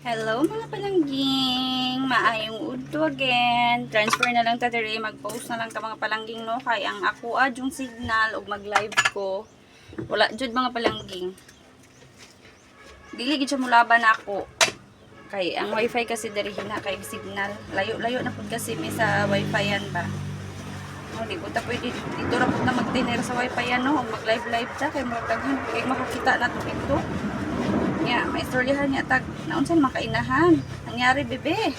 Hello mga palangging, maayong udto again. Transfer na lang ta diri, mag-post na lang ta mga palangging no kay ang ako yung signal ug mag-live ko. Wala jud mga palangging. Dili gid siya mulaban ako. Kay ang wifi kasi diri hina kay signal. Layo-layo na pud kasi mi sa wifi yan ba. No, di ta pwede dito ra pud na mag-tiner sa wifi yan no, mag-live ta kay mo taghan kay makakita nato dito. Ya, may istoryahan niya tag naunsan makainahan. Nangyari bebe.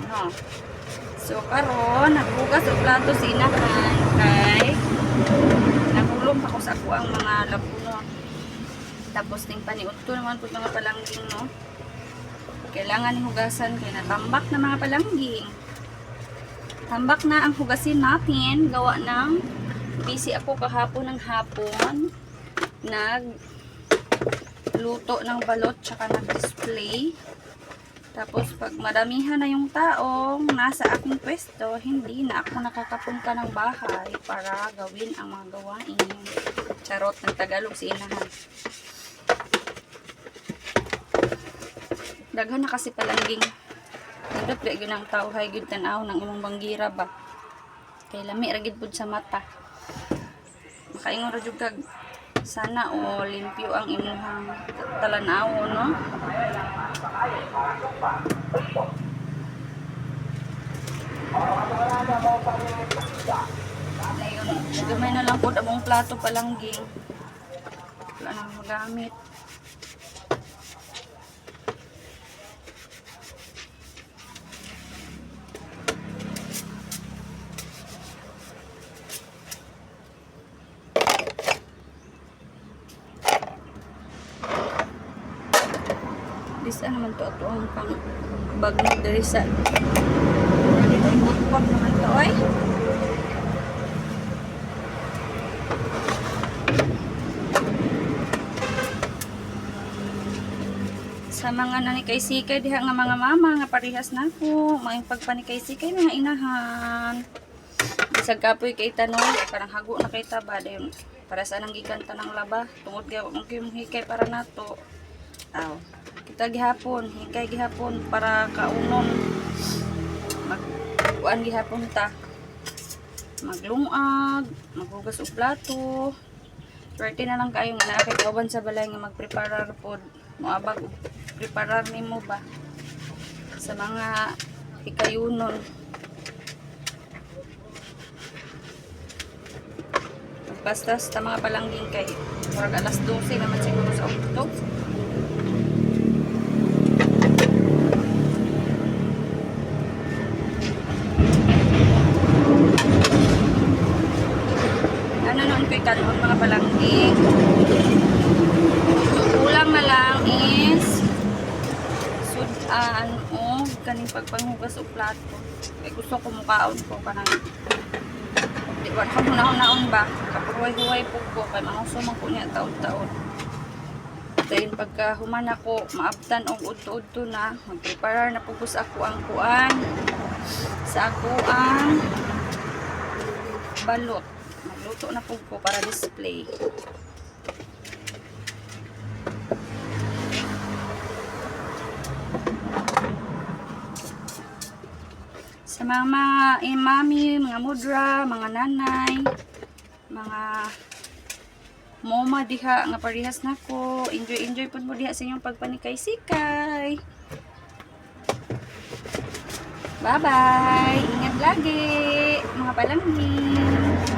No. So karon naghugas og plato si inahan kay nahulom pa ko sa ako ang mga labuno. Tapos ning paniudto naman pud mga palangging no. Kailangan hugasan kay natambak na mga palangging. Tambak na ang hugasin natin gawa ng busy ako kahapon ng hapon. Luto ng balot tsaka nag-display. Tapos pag maramihan na yung taong nasa aking pwesto, hindi na ako nakakapunta ng bahay para gawin ang mga gawain. Charot ng Tagalog si inahan. Daghan na kasi palangging. Nagdot kaya yun ang tao hay gud tanaw ng imong banggira ba. Kay lami ra gid pud sa mata. Makaingon ra jud kag sana o limpyo ang imuhang talanaw no. Ayun, gamay na lang po among plato palangging. Wala nang magamit. Bisa naman to ato ang pang bagnog dari sa dito ibutpag naman to ay sa mga nanikay-sikay diha nga mga mama nga parehas nako maayong pagpanikay-sikay mga inahan bisag kapoy kay tanoy parang hago na kay taba dayon para sa nang gikanta ng laba tungod kay mo hikay para nato aw kita gihapon hikay gihapon para kaunon magkuan gihapon ta maglungag maghugas og plato swerte na lang kayo nga nakay kauban sa balay nga magpreparar pod moabag preparar nimo ba sa mga hikayunon basta sa mga palangging kay murag alas 12 naman siguro sa okto. Kanon mga palangging. Kulang na lang is sudan o kaning pagpanghugas og plato. Kay gusto ko mukaon ko kanang di ba ko naon ba kapuruy-huway po ko kay mangusumang ko niya taon-taon. Dayon pagka human ako maabtan og udto-udto na magpreparar na pugos ako ang kuan sa ako ang balot. Magluto na po ko para display. Sa mga mami, mga mudra, mga nanay, mga moma diha nga parehas nako. Enjoy pud mo diha sa inyong pagpanikay-sikay. Bye-bye. Ingat lagi mga palangging.